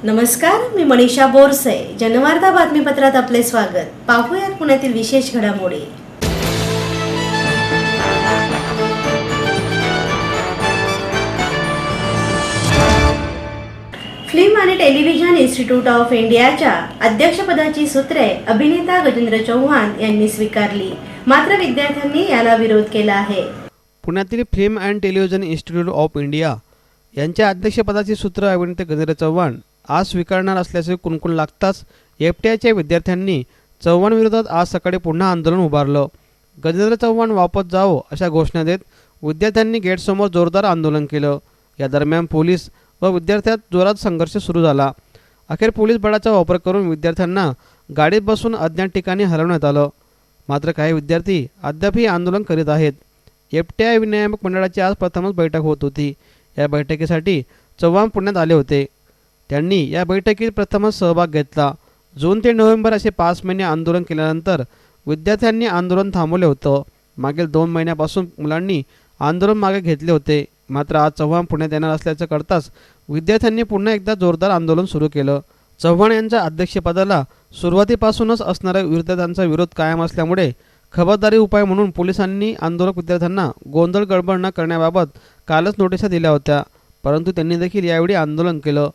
नमस्कार, मी मनीषा बोरसे. जनवार्ता बातमीपत्रात आपले स्वागत. पाहूयात पुण्यातील विशेष घडामोडी. फिल्म आणि टेलिव्हिजन इन्स्टिट्यूट ऑफ इंडियाच्या अध्यक्षपदाची सूत्रे अभिनेता गजेंद्र चव्हाण यांनी स्वीकारली. मात्र विद्यार्थ्यांनी याला विरोध केला आहे. पुण्यातील film and television institute of India यांच्या अध्यक्षपदाची सूत्र अभिनेते गजेंद्र चव्हाण आज स्वीकारणार असल्याचे कुणकुण लागताच एफटीआयच्या विद्यार्थ्यांनी चव्हाण विरोधात आज सकाळी पुन्हा आंदोलन उभारलं. गजेंद्र चव्हाण वापस जावो अशा घोषणा देत विद्यार्थ्यांनी गेटसमोर जोरदार आंदोलन केलं. या दरम्यान पोलीस व विद्यार्थ्यात जोरात संघर्ष सुरू झाला. अखेर पोलीस बळाचा वापर करून विद्यार्थ्यांना गाडीत बसून अज्ञात ठिकाणी हलवण्यात आलं. मात्र काही विद्यार्थी अद्यापही आंदोलन करीत आहेत. एफटीआय नियामक मंडळाची आज प्रथमच बैठक होत होती. या बैठकीसाठी चव्हाण पुण्यात आले होते. त्यांनी या बैठकीत प्रथमच सहभाग घेतला. जून ते नोव्हेंबर असे 5 महिने आंदोलन केल्यानंतर विद्यार्थ्यांनी आंदोलन थांबवले होतं. मागील 2 महिन्यापासून मुलांनी आंदोलन मागे घेतले होते. मात्र आज चव्हाण पुण्यात येणार असल्याचं कळताच विद्यार्थ्यांनी पुन्हा एकदा जोरदार आंदोलन सुरू केलं. चव्हाण यांच्या अध्यक्षपदाला सुरुवातीपासूनच असणाऱ्या विरोधकांचा विरोध कायम असल्यामुळे खबरदारी उपाय म्हणून पोलिसांनी आंदोलक विद्यार्थ्यांना गोंधळ गडबड न करण्याबाबत कालच नोटिसा दिल्या होत्या. परंतु त्यांनी देखील यावेळी आंदोलन केलं.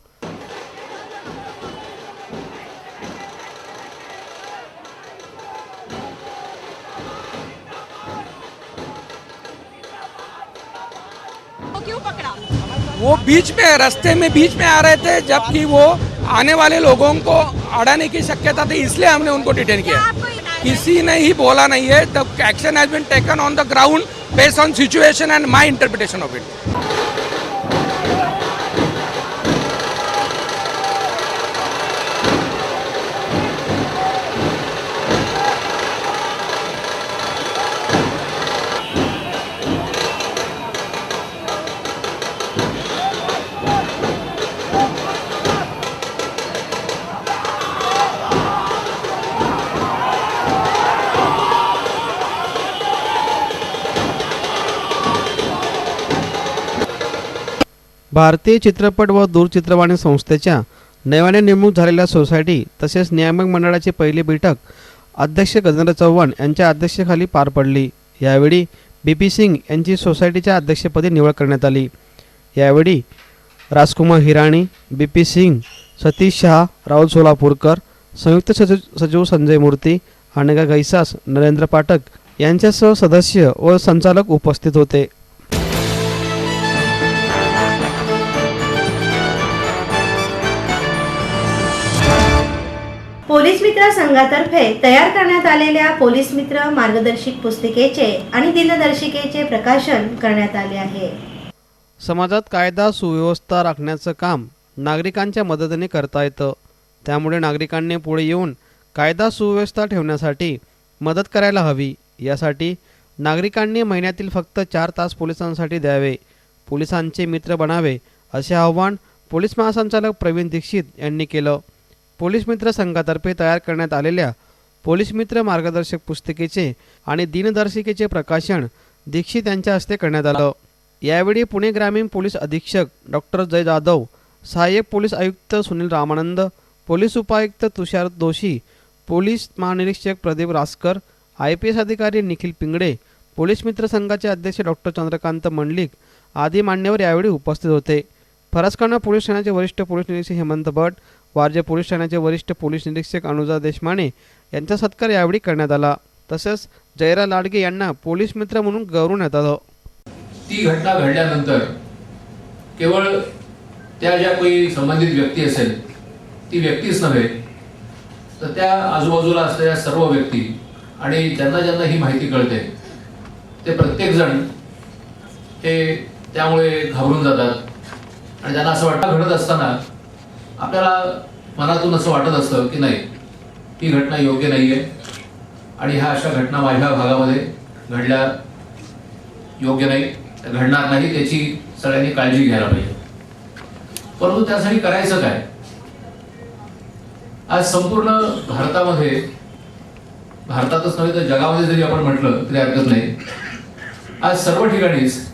वो बीच में रास्ते में बीच में आ रहे थे, जबकि वो आने वाले लोगों को अड़ाने की शक्यता थी, इसलिए हमने उनको डिटेन किया. किसी ने ही बोला नहीं है. The action has been taken on the ground based on situation and my interpretation of it. भारतीय चित्रपट व दूरचित्रवाणी संस्थेच्या नव्याने नेमणूक झालेल्या सोसायटी तसेच नियामक मंडळाची पहिली बैठक अध्यक्ष गजेंद्र चव्हाण यांच्या अध्यक्षतेखाली पार पडली. यावेळी BP सिंग यांची सोसायटीच्या अध्यक्षपदी निवड करण्यात आली. यावेळी राजकुमार हिराणी, BP सिंग, सतीश शहा, राहुल सोलापूरकर, संयुक्त सचिव संजय मूर्ती, अनघा गैसास, नरेंद्र पाठक यांच्यासह सदस्य व संचालक उपस्थित होते. पोलीस मित्र संघातर्फे तयार करण्यात आलेल्या पोलीस मित्र मार्गदर्शक पुस्तिकेचे आणि दिनदर्शिकेचे प्रकाशन करण्यात आले आहे. समाजात कायदा सुव्यवस्था राखण्याचं काम नागरिकांच्या मदतीने करता येतं. त्यामुळे नागरिकांनी पुढे येऊन कायदा सुव्यवस्था ठेवण्यासाठी मदत करायला हवी. यासाठी नागरिकांनी महिन्यातील फक्त 4 तास पोलिसांसाठी द्यावे, पोलिसांचे मित्र बनावे असे आवाहन पोलीस महासंचालक प्रवीण दीक्षित यांनी केलं. पोलीस मित्र संघातर्फे तयार करण्यात आलेल्या पोलीस मित्र मार्गदर्शक पुस्तिकेचे आणि दिनदर्शिकेचे प्रकाशन दीक्षित यांच्या हस्ते करण्यात आलं. यावेळी पुणे ग्रामीण पोलीस अधीक्षक डॉक्टर जय जाधव, सहाय्यक पोलीस आयुक्त सुनील रामानंद, पोलीस उपायुक्त तुषार दोशी, पोलीस महानिरीक्षक प्रदीप रासकर, IPS अधिकारी निखिल पिंगडे, पोलीस मित्र संघाचे अध्यक्ष डॉक्टर चंद्रकांत मंडलिक आदी मान्यवर यावेळी उपस्थित होते. फरसखाना पोलीस ठाण्याचे वरिष्ठ पोलीस निरीक्षक हेमंत भट, वारजे पोलीस ठाण्याचे वरिष्ठ पोलीस निरीक्षक अनुजा देशमाने यांचा सत्कार यावेळी करण्यात आला. तसेच जयरा लाडगे यांना पोलीस मित्र म्हणून गौरवण्यात आलं. ती घटना घडल्यानंतर केवळ त्या ज्या काही संबंधित व्यक्ती असेल ती व्यक्तीच नव्हे तर त्या आजूबाजूला असलेल्या सर्व व्यक्ती आणि ज्यांना ज्यांना ही माहिती कळते ते प्रत्येकजण हे त्यामुळे घाबरून जातात आणि त्यांना असं वाटतं घडत असताना आपल्याला मनातून असं वाटत असतं की नाही, ही घटना योग्य नाही आहे आणि ह्या अशा घटना माझ्या भागामध्ये घडल्या योग्य नाही, घडणार नाही, त्याची सगळ्यांनी काळजी घ्यायला पाहिजे. परंतु त्यासाठी करायचं काय? आज संपूर्ण भारतामध्ये, भारतातच नव्हे तर जगामध्ये जरी आपण म्हटलं तरी हरकत नाही, आज सर्व ठिकाणीच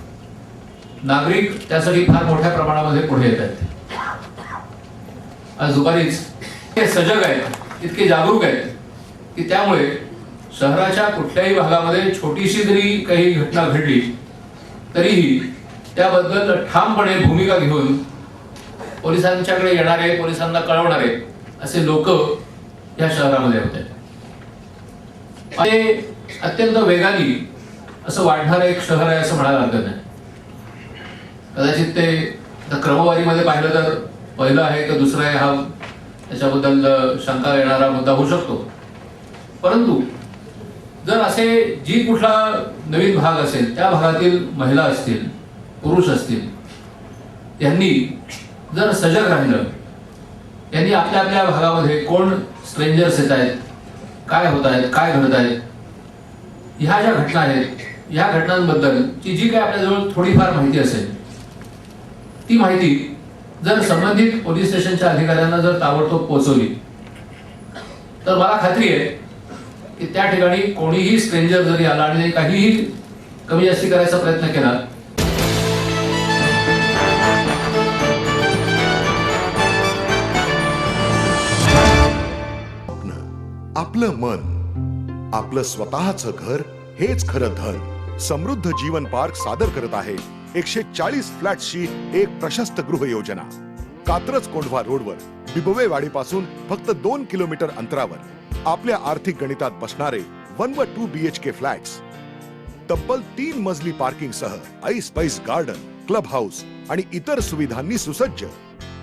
नागरिक त्यासाठी फार मोठ्या प्रमाणामध्ये पुढे येत आहेत. आज दुपारीच इतके सजग आहेत, इतके जागरूक आहेत की त्यामुळे शहराच्या कुठल्याही भागामध्ये छोटीशी जरी काही घटना घडली तरीही त्याबद्दल ठामपणे भूमिका घेऊन पोलिसांच्याकडे येणारे, पोलिसांना कळवणारे असे लोक या शहरामध्ये होते. ते अत्यंत वेगाने असं वाढणारं एक शहर आहे असं म्हणायला हरकत नाही. कदाचित ते आता क्रमवारीमध्ये पाहिलं तर पहिलं आहे का दुसरं आहे हा त्याच्याबद्दल शंका येणारा मुद्दा होऊ शकतो. परंतु जर असे जी कुठला नवीन भाग असेल त्या भागातील महिला असतील, पुरुष असतील, यांनी जर सजग राहिलं, यांनी आपल्या आपल्या भागामध्ये कोण स्ट्रेंजर्स येत आहेत, काय होत आहेत, काय घडत आहेत, ह्या ज्या घटना आहेत, ह्या घटनांबद्दलची जी काही आपल्याजवळ थोडीफार माहिती असेल ती माहिती जर संबंधित पोलीस स्टेशनच्या अधिकाऱ्यांना जर ताबडतोब पोहोचवली तर मला खात्री आहे की त्या ठिकाणी कोणीही स्ट्रेंजर जरी आला आणि काहीही कमी जास्ती करायचा प्रयत्न केला आपलं मन, आपलं स्वतःचं घर हेच खरं धन. समृद्ध जीवन पार्क सादर करत आहे 140 फ्लॅट्सची एक प्रशस्त गृह योजना. कात्रज कोंढवा रोडवर बिबवेवाडीपासून फक्त 2 किलोमीटर अंतरावर आपल्या आर्थिक गणितात बसणारे 1 व 2 BHK फ्लॅट्स. तब्बल 3 मजली पार्किंग सह ऐस पैस गार्डन, क्लब हाऊस आणि इतर सुविधांनी सुसज्ज.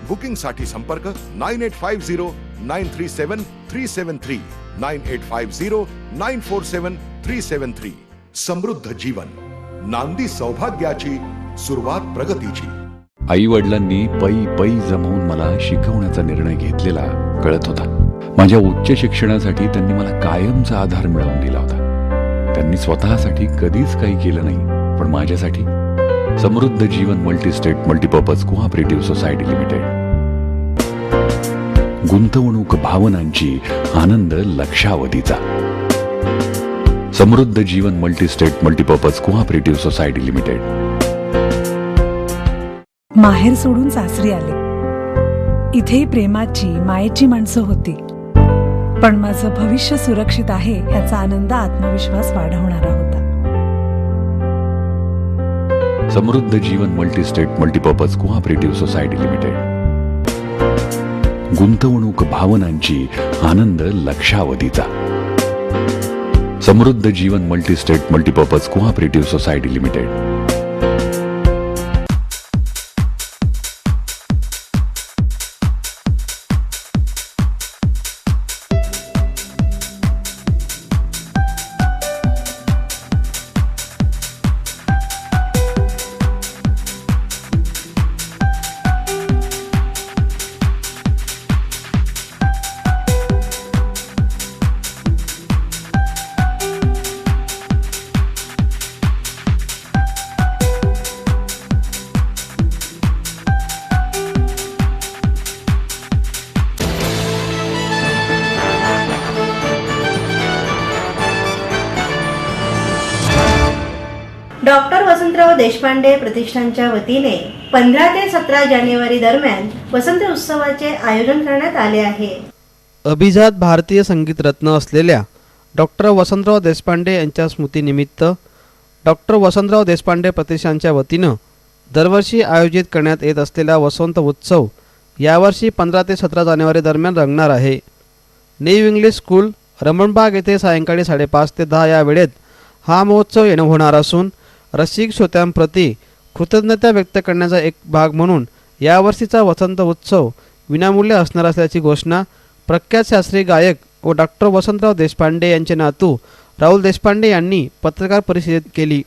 बुकिंग साठी संपर्क 9850937373 9850947373. समृद्ध जीवन, नांदी सौभाग्याची, सुरुवात प्रगतीची. आई वडिलांनी पै पै जमवून मला शिकवण्याचा निर्णय घेतलेला कळत होता. माझ्या उच्च शिक्षणासाठी त्यांनी मला कायमचा आधार मिळवून दिला होता. त्यांनी स्वतःसाठी कधीच काही केलं नाही, पण माझ्यासाठी Samruddha Jeevan multistate multipurpose cooperative society limited. गुंतवणूक भावनांची, आनंद लक्षावधीचा. Samruddha Jeevan multistate multipurpose cooperative society limited. माहेर सोडून सासरी आले. इथेही प्रेमाची, मायेची माणसं होती, पण माझं भविष्य सुरक्षित आहे याचा आनंद, आत्मविश्वास वाढवणारा होता. Samruddha Jeevan multistate multipurpose cooperative society limited. गुंतवणूक भावनांची, आनंद लक्षावधीचा. Samruddha Jeevan multistate multipurpose cooperative society limited. Doctor Vasantrao Deshpande प्रतिष्ठानच्या वतीने 15 ते 17 जानेवारी दरम्यान वसंत उत्सवाचे आयोजन करण्यात आले आहे. अभिजात भारतीय संगीत रत्न असलेल्या डॉक्टर वसंतराव देशपांडे यांच्या स्मृतीनिमित्त डॉक्टर वसंतराव देशपांडे प्रतिष्ठानच्या वतीनं दरवर्षी आयोजित करण्यात येत असलेला वसंत उत्सव यावर्षी 15 ते 17 जानेवारी दरम्यान रंगणार आहे. न्यू इंग्लिश स्कूल, रमणबाग येथे सायंकाळी 5:30 ते 10 या वेळेत हा महोत्सव येणं होणार असून रसिक श्रोत्यांप्रती कृतज्ञता व्यक्त करण्याचा एक भाग म्हणून यावर्षीचा वसंत उत्सव विनामूल्य असणार असल्याची घोषणा प्रख्यात शास्त्रीय गायक व डॉक्टर वसंतराव देशपांडे यांचे नातू राहुल देशपांडे यांनी पत्रकार परिषदेत केली.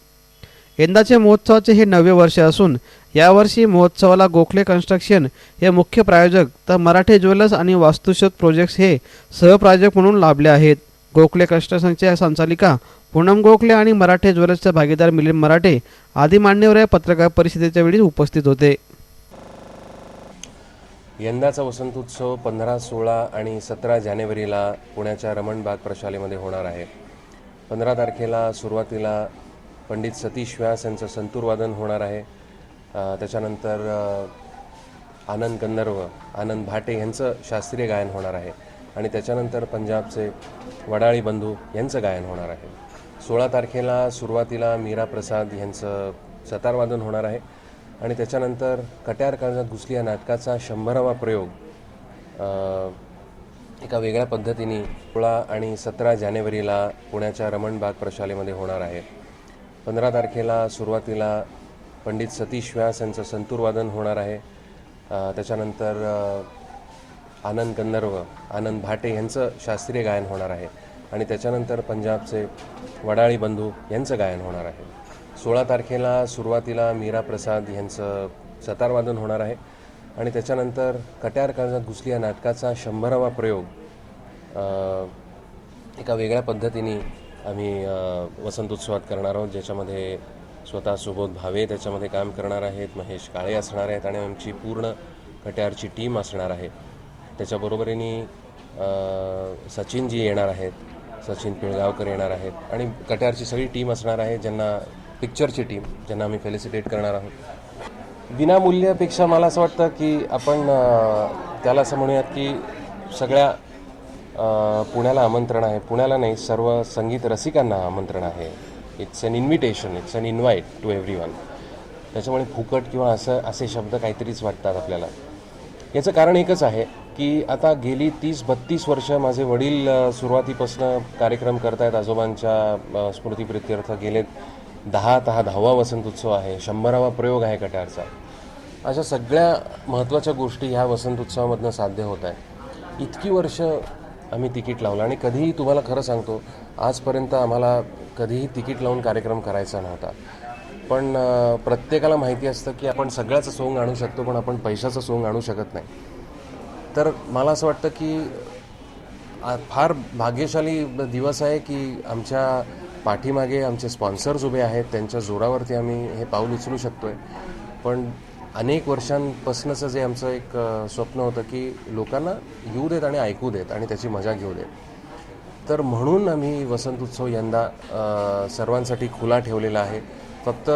यंदाचे महोत्सवाचे हे 9वे वर्ष असून यावर्षी महोत्सवाला गोखले कन्स्ट्रक्शन हे मुख्य प्रायोजक तर मराठे ज्वेलर्स आणि वास्तुशोध प्रोजेक्ट्स हे सहप्रायोजक म्हणून लाभले आहेत. गोखले कन्स्ट्रक्शनच्या संचालिका पूनम गोखले आणि मराठे ज्वेलर्सचे भागीदार मिलिंद मराठे आदी मान्यवर या पत्रकार परिषदेच्या वेळी उपस्थित होते. यंदाचा वसंतोत्सव 15, 16 आणि 17 जानेवारीला पुण्याच्या रमणबाग प्रशालेमध्ये होणार आहे. 15 तारखेला सुरुवातीला पंडित सतीश व्यास यांचं संतूर वादन होणार आहे. त्याच्यानंतर आनंद गंधर्व, आनंद भाटे यांचं शास्त्रीय गायन होणार आहे आणि त्याच्यानंतर पंजाबचे वडाळी बंधू यांचं गायन होणार आहे. 16 तारखेला सुरुवातीला मीरा प्रसाद यांचं सतारवादन होणार आहे आणि त्याच्यानंतर कट्यार काळजात घुसली या नाटकाचा 100वा प्रयोग एका वेगळ्या पद्धतीने 16 आणि 17 जानेवारीला पुण्याच्या रमण बाग प्रशालेमध्ये होणार आहे. 15 तारखेला सुरुवातीला पंडित सतीश व्यास यांचं संतूरवादन होणार आहे. त्याच्यानंतर आनंद गंधर्व, आनंद भाटे यांचं शास्त्रीय गायन होणार आहे आणि त्याच्यानंतर पंजाबचे वडाळी बंधू यांचं गायन होणार आहे. 16 तारखेला सुरुवातीला मीरा प्रसाद यांचं सतारवादन होणार आहे आणि त्याच्यानंतर कट्यार काळजात घुसली या नाटकाचा 100वा प्रयोग एका वेगळ्या पद्धतीने आम्ही वसंतोत्सवात करणार आहोत, ज्याच्यामध्ये स्वतः सुबोध भावे त्याच्यामध्ये काम करणार आहेत, महेश काळे असणार आहेत आणि आमची पूर्ण कट्यारची टीम असणार आहे. त्याच्याबरोबरीने सचिनजी येणार आहेत, सचिन पिळगावकर येणार आहेत आणि कट्यारची सगळी टीम असणार आहे, ज्यांना पिक्चरची टीम ज्यांना आम्ही फेलिसिटेट करणार आहोत. विनामूल्यपेक्षा मला असं वाटतं की आपण त्याला असं म्हणूयात की सगळ्या पुण्याला आमंत्रण आहे. पुण्याला नाही, सर्व संगीत रसिकांना आमंत्रण आहे. It's an invitation, it's an invite to everyone. त्याच्यामुळे फुकट किंवा असे शब्द काहीतरीच वाटतात आपल्याला. याचं कारण एकच आहे की आता गेली 30-32 वर्ष माझे वडील सुरुवातीपासून कार्यक्रम करत आहेत आजोबांच्या स्मृतिप्रित्यर्थ. गेले 10वा वसंतोत्सव आहे, 100वा प्रयोग आहे कट्यारचा. अशा सगळ्या महत्त्वाच्या गोष्टी ह्या वसंतोत्सवामधनं साध्य होत आहे. इतकी वर्ष आम्ही तिकीट लावलं आणि कधीही तुम्हाला खरं सांगतो आजपर्यंत आम्हाला कधीही तिकीट लावून कार्यक्रम करायचा नव्हता. पण प्रत्येकाला माहिती असतं की आपण सगळ्याचं सोंग आणू शकतो पण आपण पैशाचं सोंग आणू शकत नाही. तर मला असं वाटतं की फार भाग्यशाली दिवस आहे की आमच्या पाठीमागे आमचे स्पॉन्सर्स उभे आहेत, त्यांच्या जोरावरती आम्ही हे पाऊल उचलू शकतो आहे. पण अनेक वर्षांपासूनचं जे आमचं एक स्वप्न होतं की लोकांना येऊ देत आणि ऐकू देत आणि त्याची मजा घेऊ देत. तर म्हणून आम्ही वसंतोत्सव यंदा सर्वांसाठी खुला ठेवलेला आहे. फक्त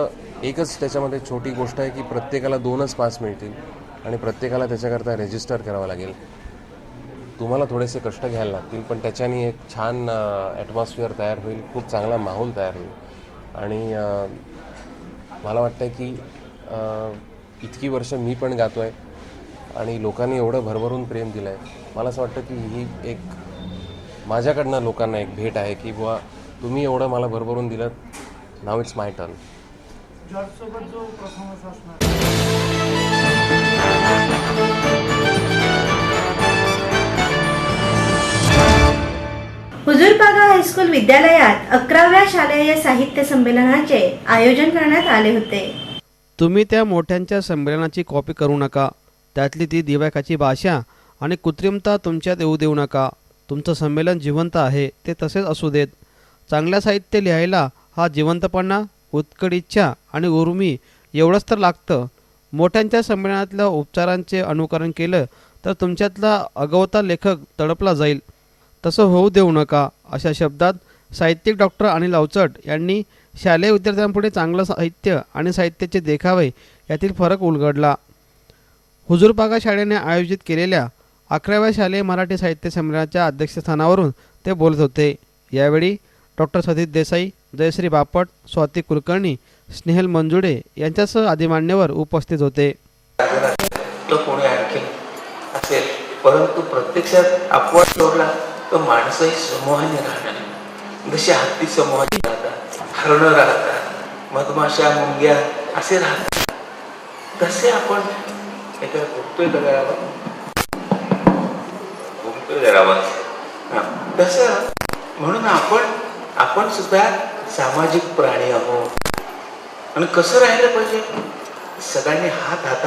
एकच त्याच्यामध्ये छोटी गोष्ट आहे की प्रत्येकाला 2च पास मिळतील आणि प्रत्येकाला त्याच्याकरता रजिस्टर करावं लागेल. तुम्हाला थोडेसे कष्ट घ्यायला लागतील पण त्याच्याने एक छान ॲटमॉस्फिअर तयार होईल, खूप चांगला माहोल तयार होईल. आणि मला वाटतं की इतकी वर्ष मी पण गातो आहे आणि लोकांनी एवढं भरभरून प्रेम दिलं आहे. मला असं वाटतं की ही एक माझ्याकडनं लोकांना एक भेट आहे की बुवा तुम्ही एवढं मला भरभरून दिलं, नाव इट्स माय टर्न. जॉर्जसोबत जो परफॉर्मन्स असणार हुजूरपागा हायस्कूल विद्यालयात 11व्या शालेय साहित्य संमेलनाचे आयोजन करण्यात आले होते. तुम्ही त्या मोठ्यांच्या संमेलनाची कॉपी करू नका. त्यातली ती दिव्याकाची भाषा आणि कृत्रिमता तुमच्यात येऊ देऊ नका. तुमचं संमेलन जिवंत आहे, ते तसेच असू देत. चांगलं साहित्य लिहायला हा जिवंतपणा, उत्कट इच्छा आणि उर्मी एवढंच तर लागतं. मोठ्यांच्या संमेलनातल्या उपचारांचे अनुकरण केलं तर तुमच्यातला अगवता लेखक तडपला जाईल. तसं होऊ देऊ नका. अशा शब्दात साहित्यिक डॉक्टर अनिल अवचट यांनी शालेय विद्यार्थ्यांपुढे चांगलं साहित्य आणि साहित्याचे देखावे यातील फरक उलगडला. हुजूरपागा शाळेने आयोजित केलेल्या 11व्या शालेय मराठी साहित्य संमेलनाच्या अध्यक्षस्थानावरून ते बोलत होते. यावेळी डॉक्टर सतीश देसाई, जयश्री बापट, स्वाती कुलकर्णी, स्नेहल मंजुडे यांच्यासह आदी मान्यवर उपस्थित होते. तो कोणी आणखी असेल परंतु प्रत्यक्षात अपवाद सोडला तर माणसंही समूहाने राहणार. जसे हत्ती समूहाने राहतात, हरणं राहतात, मधमाशा, मुंग्या असे राहतात, तसे आपण एका घुमतोय जरावा तसं म्हणून आपण सुद्धा सामाजिक प्राणी आहोत. आणि कसं राहिलं पाहिजे, सगळ्यांनी हातात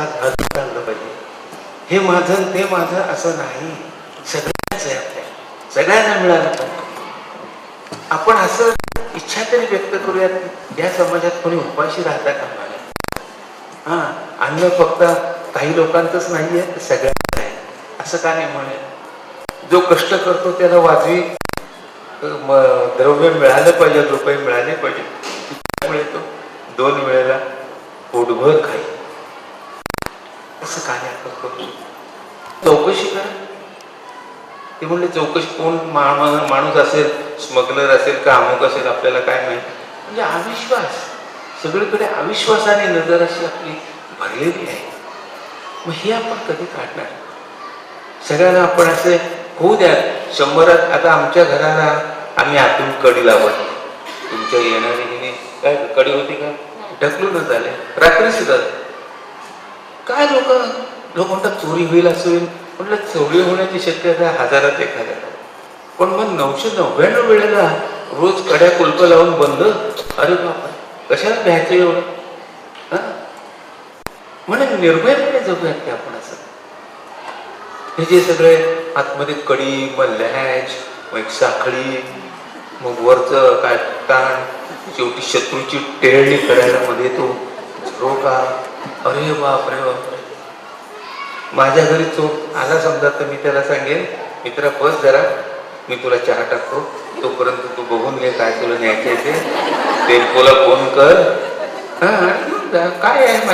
घाललं पाहिजे. हे माझं ते माझं असं नाही, सगळ्यांच आहे, आपल्या सगळ्यांना मिळालं पाहिजे. आपण असं इच्छा तरी व्यक्त करूयात या समाजात कोणी उपाशी राहता कामा नये. अन्न फक्त काही लोकांचंच नाही आहे, सगळ्यांचं आहे असं का नाही म्हणेल. जो कष्ट करतो त्याला वाजवी द्रव्य मिळालं पाहिजे, रुपये मिळाले पाहिजे. त्यामुळे तो 2 वेळेला पोटभर खाईल. असं काय आपण करू? चौकशी करा. ते म्हणले चौकशी कोण माणूस असेल, स्मगलर असेल का अमुक असेल, आपल्याला काय माहिती. म्हणजे अविश्वास, सगळीकडे अविश्वासाने नजर अशी आपली भरलेली आहे. मग हे आपण कधी काढणार? सगळ्यांना आपण असे होऊ द्या. 100 आता आमच्या घराला आम्ही आतून कडी लावत, तुमच्या येणारी काय कडी होती का ढकलूनच आले. रात्री सुद्धा काय लोक म्हणतात चोरी होईल असं होईल. म्हटलं चोरी होण्याची शक्यता 1000त एखाद्या, पण मग 999 वेळेला रोज कड्या कुलप लावून बंद. अरे बापा, कशाला भ्यायचं एवढं? म्हणून निर्भयपणे जगूयात की आपण असं. हे जे सगळे आतमध्ये कडी, मग लॅच, मग एक साखळी, मग वरचं काय ताण, शेवटी शत्रूची टेळणी करायला मध्ये तो झरोका. अरे बाप रे बाप. माझ्या घरी चोर आला समजा तर मी त्याला सांगेन, मित्रा बस जरा, मी तुला चहा टाकतो, तोपर्यंत तू बघून घे काय तुला न्यायचे ते, टेम्पोला फोन कर. काय आहे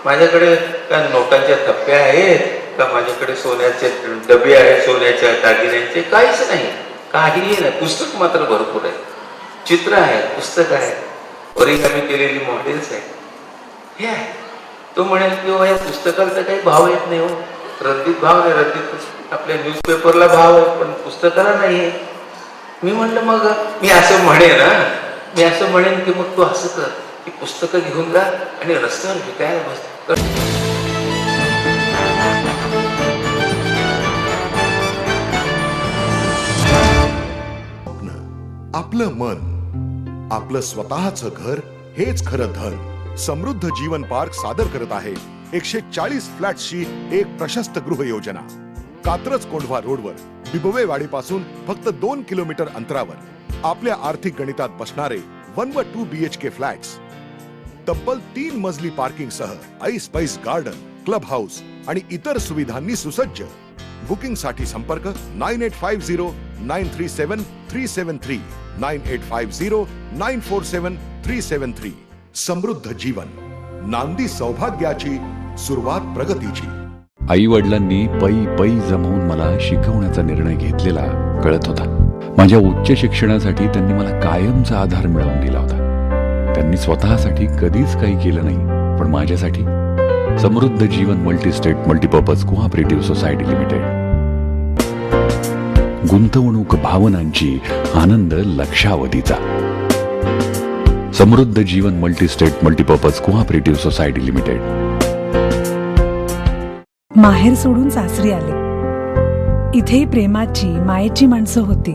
माझ्याकडे काय नोटांच्या थप्प्या आहेत का, माझ्याकडे सोन्याचे डबे आहेत, सोन्याच्या दागिन्यांचे काहीच नाही, काहीही नाही. पुस्तक मात्र भरपूर आहे, चित्र आहे, पुस्तक आहे, ओरिगामी केलेली मॉडेल्स आहेत. हे आहे. तो म्हणेल की या पुस्तकाला तर काही भाव येत नाही हो, रद्दीत भाव नाही, रद्दीत आपल्या न्यूजपेपरला भाव आहे पण पुस्तकाला नाही आहे. मी म्हणलं मग मी असं म्हणेन की मग तू असं कर की पुस्तकं घेऊन जा आणि रस्त्यावर विकायला बस. आपलं मन, आपलं स्वतःचं घर हेच खरं धन. समृद्ध जीवन पार्क सादर करत आहे 140 फ्लॅट्सची एक प्रशस्त गृह योजना. कात्रज कोंढवा रोडवर बिबवेवाडीपासून फक्त 2 किलोमीटर अंतरावर आपल्या आर्थिक गणितात बसणारे 1 व 2 BHK फ्लॅट्स. तब्बल 3 मजली पार्किंग सह ऐस पैस गार्डन, क्लब हाऊस आणि इतर सुविधांनी सुसज्ज. बुकिंग साठी संपर्क 9850 937 373 9850 947 373. समृद्ध जीवन, नांदी सौभाग्याची, सुरुवात प्रगतीची. आई वडिलांनी पै पै जमवून मला शिकवण्याचा निर्णय घेतलेला कळत होता. माझ्या उच्च शिक्षणासाठी त्यांनी मला कायमचा आधार मिळवून दिला होता. त्यांनी स्वतःसाठी कधीच काही केलं नाही, पण माझ्यासाठी Samruddha Jeevan multistate multipurpose cooperative society limited. गुंतवणूक भावनांची, आनंद लक्षावधीचा. Samruddha Jeevan multistate multipurpose cooperative society limited. माहेर सोडून सासरी आले. इथेही प्रेमाची, मायेची माणसं होती,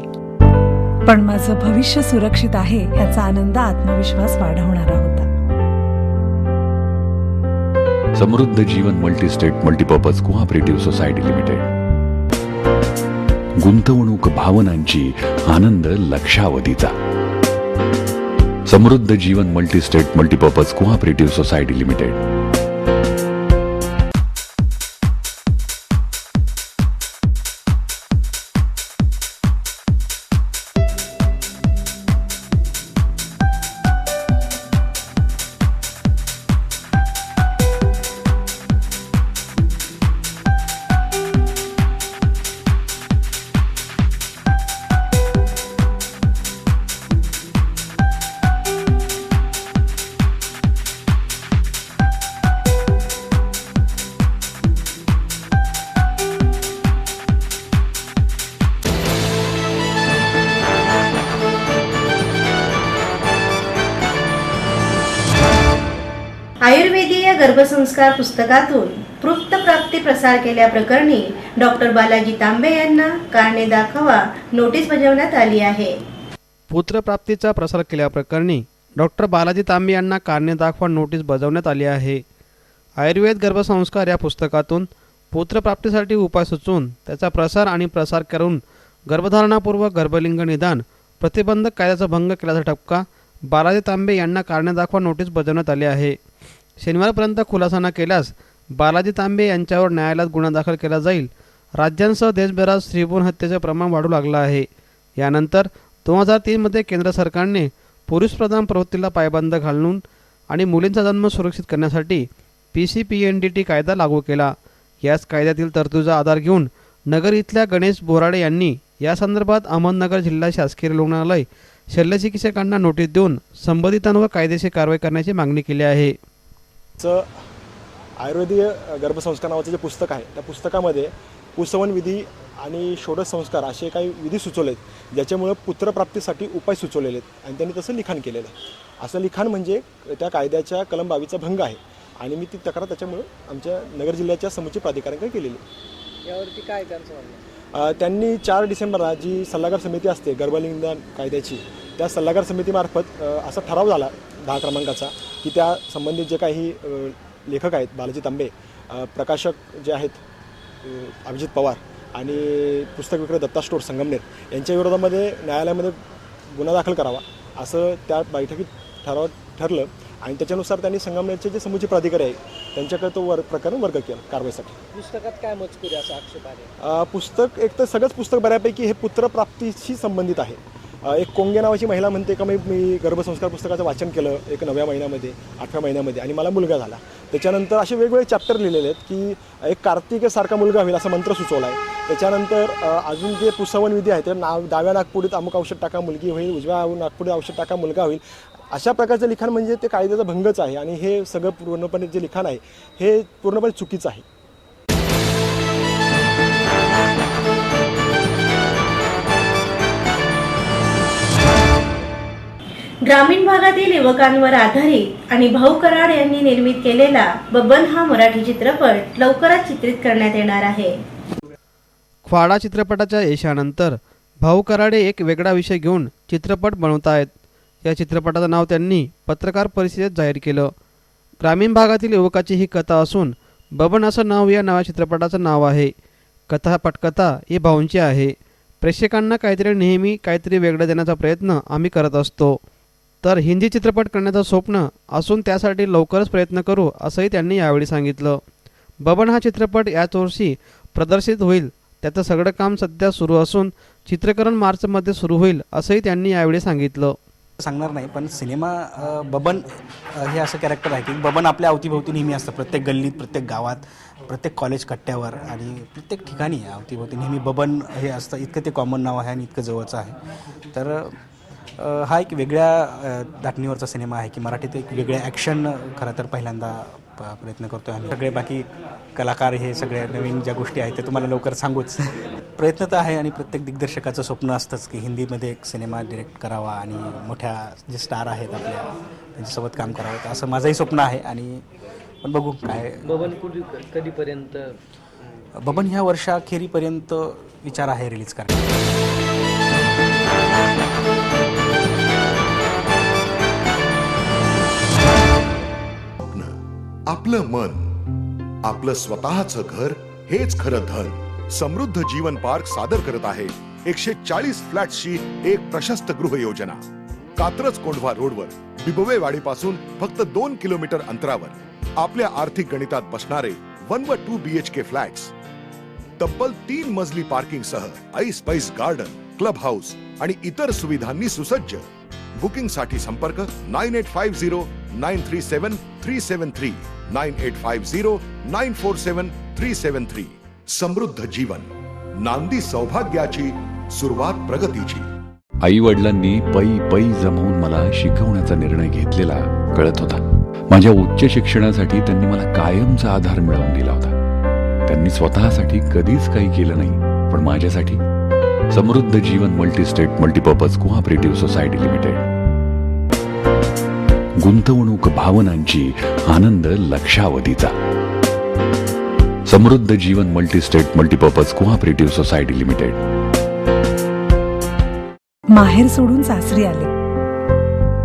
पण माझं भविष्य सुरक्षित आहे याचा आनंद, आत्मविश्वास वाढवणारा होता. Samruddha Jeevan multistate multipurpose cooperative society limited. गुंतवणूक भावनांची, आनंद लक्षावधीचा. Samruddha Jeevan multistate multipurpose cooperative society limited. आयुर्वेदीय गर्भसंस्कार पुस्तकातून पृष्ठप्राप्ती प्रसार केल्याप्रकरणी डॉक्टर बालाजी तांबे यांना कारणे दाखवा नोटीस बजावण्यात आली आहे. पुत्रप्राप्तीचा प्रसार केल्याप्रकरणी डॉक्टर बालाजी तांबे यांना कारणे दाखवा नोटीस बजावण्यात आली आहे. आयुर्वेद गर्भसंस्कार या पुस्तकातून पुत्रप्राप्तीसाठी उपाय सुचवून त्याचा प्रसार करून गर्भधारणापूर्व गर्भलिंग निदान प्रतिबंधक कायद्याचा भंग केल्याचा ठपका बालाजी तांबे यांना कारणे दाखवा नोटीस बजावण्यात आली आहे. शनिवारपर्यंत खुलासा न केल्यास बालाजी तांबे यांच्यावर न्यायालयात गुन्हा दाखल केला जाईल. राज्यांसह देशभरात स्त्रीभ्रूण हत्येचे प्रमाण वाढू लागलं आहे. यानंतर 2003 मध्ये केंद्र सरकारने पुरुषप्रधान प्रवृत्तीला पायबंद घालून आणि मुलींचा जन्म सुरक्षित करण्यासाठी PCPNDT कायदा लागू केला. याच कायद्यातील तरतुदीचा आधार घेऊन नगर इथल्या गणेश बोराडे यांनी या संदर्भात अहमदनगर जिल्हा शासकीय रुग्णालय शल्यचिकित्सकांना नोटीस देऊन संबंधितांवर कायदेशीर कारवाई करण्याची मागणी केली आहे. आयुर्वेदीय गर्भसंस्कार नावाचं जे पुस्तक आहे त्या पुस्तकामध्ये कुसवन विधी आणि षोडश संस्कार असे काही विधी सुचवले आहेत, ज्याच्यामुळे पुत्रप्राप्तीसाठी उपाय सुचवलेले आहेत आणि त्यांनी तसं लिखाण केलेलं आहे. असं लिखाण म्हणजे त्या कायद्याच्या कलम 22चा भंग आहे आणि मी ती तक्रार त्याच्यामुळे आमच्या नगर जिल्ह्याच्या समुचित प्राधिकाऱ्यांकडे केलेली आहे. यावरती काय त्यांचं म्हणणं? त्यांनी 4 डिसेंबरला जी सल्लागार समिती असते गर्भलिंगदान कायद्याची, त्या सल्लागार समितीमार्फत असा ठराव झाला 10 क्रमांकाचा की त्या संबंधित जे काही लेखक आहेत बालाजी तांबे, प्रकाशक जे आहेत अभिजित पवार आणि पुस्तक विक्रेता दत्ता स्टोर संगमनेर यांच्या विरोधामध्ये न्यायालयामध्ये गुन्हा दाखल करावा असं त्या बैठकीत ठरलं आणि त्याच्यानुसार त्यांनी संगमनेरचे जे समुचित प्राधिकारी आहे त्यांच्याकडे तो प्रकरण वर्ग केला कारवाईसाठी. पुस्तकात काय मजकूर आहे असा आक्षेप आहे? पुस्तक एक तर सगळंच पुस्तक बऱ्यापैकी हे पुत्रप्राप्तीशी संबंधित आहे. एक कोंगे नावाची महिला म्हणते का मी गर्भसंस्कार पुस्तकाचं वाचन केलं एक 9व्या महिन्यामध्ये 8व्या महिन्यामध्ये आणि मला मुलगा झाला. त्याच्यानंतर असे वेगवेगळे चॅप्टर लिहिलेले आहेत की एक कार्तिकेसारखा मुलगा होईल असा मंत्र सुचवला आहे. त्याच्यानंतर अजून जे पुसवन विधी आहे ते डाव्या नागपुडीत अमुक औषध टाका मुलगी होईल, उजव्या नागपुडीत औषध टाका मुलगा होईल, अशा प्रकारचं लिखाण म्हणजे ते कायद्याचा भंगच आहे आणि हे सगळं पूर्णपणे जे लिखाण आहे हे पूर्णपणे चुकीचं आहे. ग्रामीण भागातील युवकांवर आधारित आणि भाऊ कराड यांनी निर्मित केलेला बबन हा मराठी चित्रपट लवकरच चित्रित करण्यात येणार आहे. ख्वाडा चित्रपटाच्या यशानंतर भाऊ कराडे एक वेगळा विषय घेऊन चित्रपट बनवत आहेत. या चित्रपटाचं नाव त्यांनी पत्रकार परिषदेत जाहीर केलं. ग्रामीण भागातील युवकाची ही कथा असून बबन असं नाव या नव्या चित्रपटाचं नाव आहे. कथा पटकथा ही भाऊंची आहे. प्रेक्षकांना नेहमी काहीतरी वेगळं देण्याचा प्रयत्न आम्ही करत असतो. तर हिंदी चित्रपट करण्याचं स्वप्न असून त्यासाठी लवकरच प्रयत्न करू असंही त्यांनी यावेळी सांगितलं. बबन हा चित्रपट याच वर्षी प्रदर्शित होईल. त्याचं सगळं काम सध्या सुरू असून चित्रीकरण मार्चमध्ये सुरू होईल असंही त्यांनी यावेळी सांगितलं. सांगणार नाही पण सिनेमा बबन हे असं कॅरेक्टर आहे की बबन आपल्या अवतीभोवती नेहमी असतं. प्रत्येक गल्लीत, प्रत्येक गावात, प्रत्येक कॉलेज कट्ट्यावर आणि प्रत्येक ठिकाणी अवतीभोवती नेहमी बबन हे असतं. इतकं ते कॉमन नाव आहे आणि इतकं जवळचं आहे. तर हा एक वेगळ्या दाटणीवरचा सिनेमा आहे की मराठीत एक वेगळ्या ॲक्शन खरं तर पहिल्यांदा प्रयत्न करतो आहे आम्ही. सगळे बाकी कलाकार हे सगळे नवीन ज्या गोष्टी आहेत ते तुम्हाला लवकर सांगूच. प्रयत्न तर आहे आणि प्रत्येक दिग्दर्शकाचं स्वप्न असतंच की हिंदीमध्ये एक सिनेमा डिरेक्ट करावा आणि मोठ्या जे स्टार आहेत आपल्या त्यांच्यासोबत काम करावं असं माझंही स्वप्न आहे. आणि पण बघू काय. बबन कधीपर्यंत? बबन ह्या वर्षाखेरीपर्यंत विचार आहे रिलीज करण्याचा. आपलं मन, आपलं स्वतःचं घर हेच खरं धन. समृद्ध जीवन पार्क सादर करत आहे 140 फ्लॅट्सची एक प्रशस्त गृह योजना. कात्रज कोंढवा रोडवर बिबवेवाडी पासून फक्त 2 किलोमीटर अंतरावर आपल्या आर्थिक गणितात बसणारे 1 व 2 BHK फ्लॅट्स. तब्बल 3 मजली पार्किंग सह ऐस पैस गार्डन, क्लब हाऊस आणि इतर सुविधांनी सुसज्ज. बुकिंग साठी संपर्क 9850937373 9850947373. समृद्ध जीवन, नांदी सौभाग्याची, सुरुवात प्रगतीची. आई वडिलांनी पै पै जमवून मला शिकवण्याचा निर्णय घेतलेला कळत होता. माझ्या उच्च शिक्षणासाठी त्यांनी मला कायमचा आधार मिळवून दिला होता. त्यांनी स्वतःसाठी कधीच काही केलं नाही पण माझ्यासाठी Samruddha Jeevan multistate multipurpose cooperative society limited. गुंतवणूक भावनांची, आनंद लक्षावधीचा. Samruddha Jeevan multistate multipurpose cooperative society limited. माहेर सोडून सासरी आले.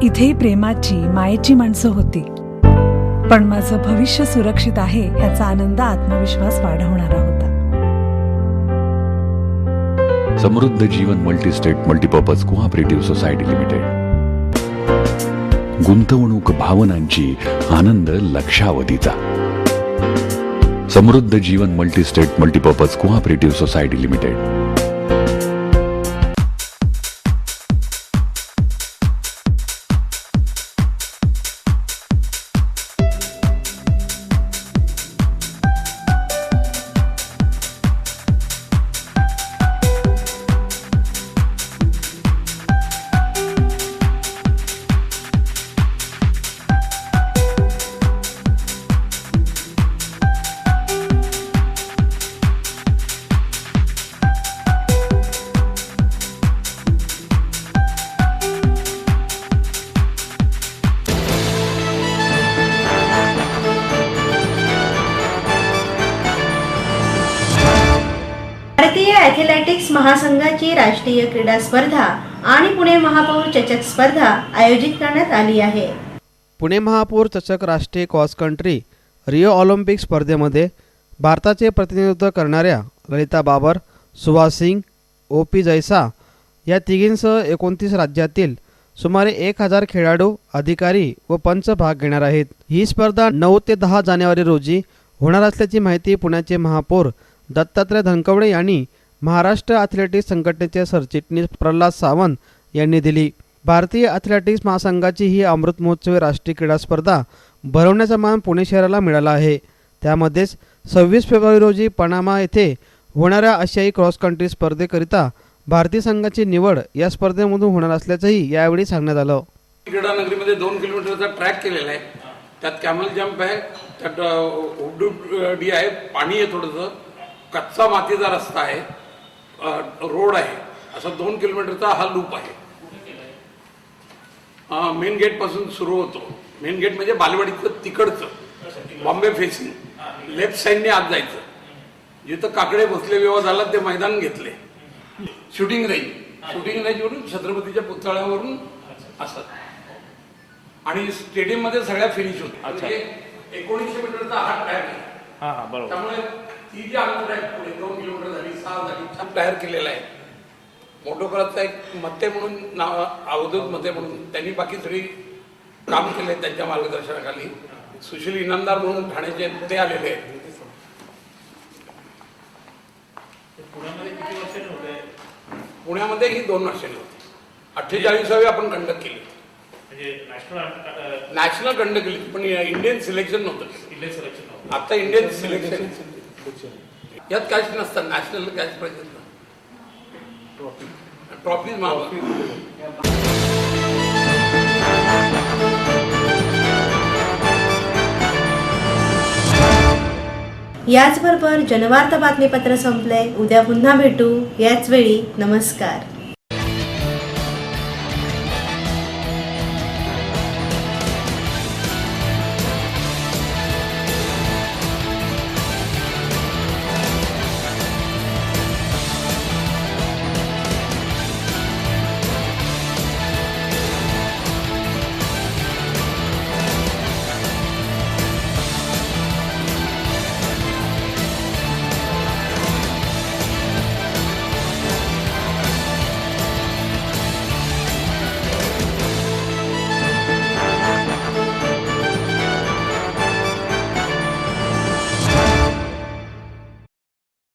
इथेही प्रेमाची, मायेची माणसं होती. पण माझं भविष्य सुरक्षित आहे ह्याचा आनंद, आत्मविश्वास वाढवणारा होता. Samruddha Jeevan multistate multipurpose cooperative society limited. गुंतवणूक भावनांची, आनंद लक्षावधीचा. Samruddha Jeevan multistate multipurpose cooperative society limited. Athletics महासंघाची राष्ट्रीय क्रीडा स्पर्धा आणि पुणे महापौर चषक स्पर्धा आयोजित करण्यात आली आहे. पुणे महापौर चषक राष्ट्रीय क्रॉस कंट्री रिओ ऑलिम्पिक स्पर्धेमध्ये भारताचे प्रतिनिधित्व करणाऱ्या ललिता बाबर, सुहास सिंग, OP जैसा या तिघींसह 29 राज्यातील सुमारे 1000 खेळाडू, अधिकारी व पंच भाग घेणार आहेत. ही स्पर्धा 9 ते 10 जानेवारी रोजी होणार असल्याची माहिती पुण्याचे महापौर दत्तात्रय धनकवडे यांनी महाराष्ट्र ॲथलेटिक्स संघटनेचे सरचिटणीस प्रल्हाद सावंत यांनी दिली. भारतीय ॲथलेटिक्स महासंघाची ही अमृत महोत्सवी राष्ट्रीय क्रीडा स्पर्धा भरवण्याचा मान पुणे शहराला मिळाला आहे. त्यामध्येच 26 फेब्रुवारी रोजी पनामा येथे होणाऱ्या आशियाई क्रॉस कंट्री स्पर्धेकरिता भारतीय संघाची निवड या स्पर्धेमधून होणार असल्याचंही यावेळी सांगण्यात आलं. क्रीडा नगरीमध्ये 2 किलोमीटरचा ट्रॅक केलेला आहे. त्यात कॅमल जंप आहे, त्यात उड्डी आहे, पाणी आहे, थोडंसं कच्चा मातीचा रस्ता आहे, रोड आहे, असा 2 किलोमीटरचा हा लूप आहे. मेन गेट पासून सुरू होतो. मेन गेट म्हणजे बालेवाडीचं तिकडचं बॉम्बे फेसिंग लेफ्ट साईडने आत जायचं. जिथं काकडे भोसले विवाह झाला ते मैदान घेतले. शूटिंग रेंजवरून छत्रपतीच्या पुतळ्यावरून असं आणि स्टेडियम मध्ये सगळ्या फिनिश होते. 1900 मीटरचा हा ट्रॅक आहे. त्यामुळे ती जी अंतर आहे पुढे 2 किलोमीटर झाली, 6 झाली, तयार केलेला आहे. मोटोकराचा एक मते म्हणून नाव, अवधूत मते म्हणून त्यांनी बाकी सगळी काम केले त्यांच्या मार्गदर्शनाखाली. सुशील इनामदार म्हणून ठाण्याचे ते आलेले आहेत. पुण्यामध्ये ही 2 वर्षांनी होती. 48वी आपण कंडक्ट केली, नॅशनल कंडक्ट केली, पण इंडियन सिलेक्शन नव्हतं. आता इंडियन सिलेक्शन यात कॅश नसतात. नॅशनल कॅश पाहिजे, ट्रॉफीज मागवतात. याचबरोबर जनवार्ता बातमीपत्र संपले. उद्या पुन्हा भेटू याच वेळी. नमस्कार.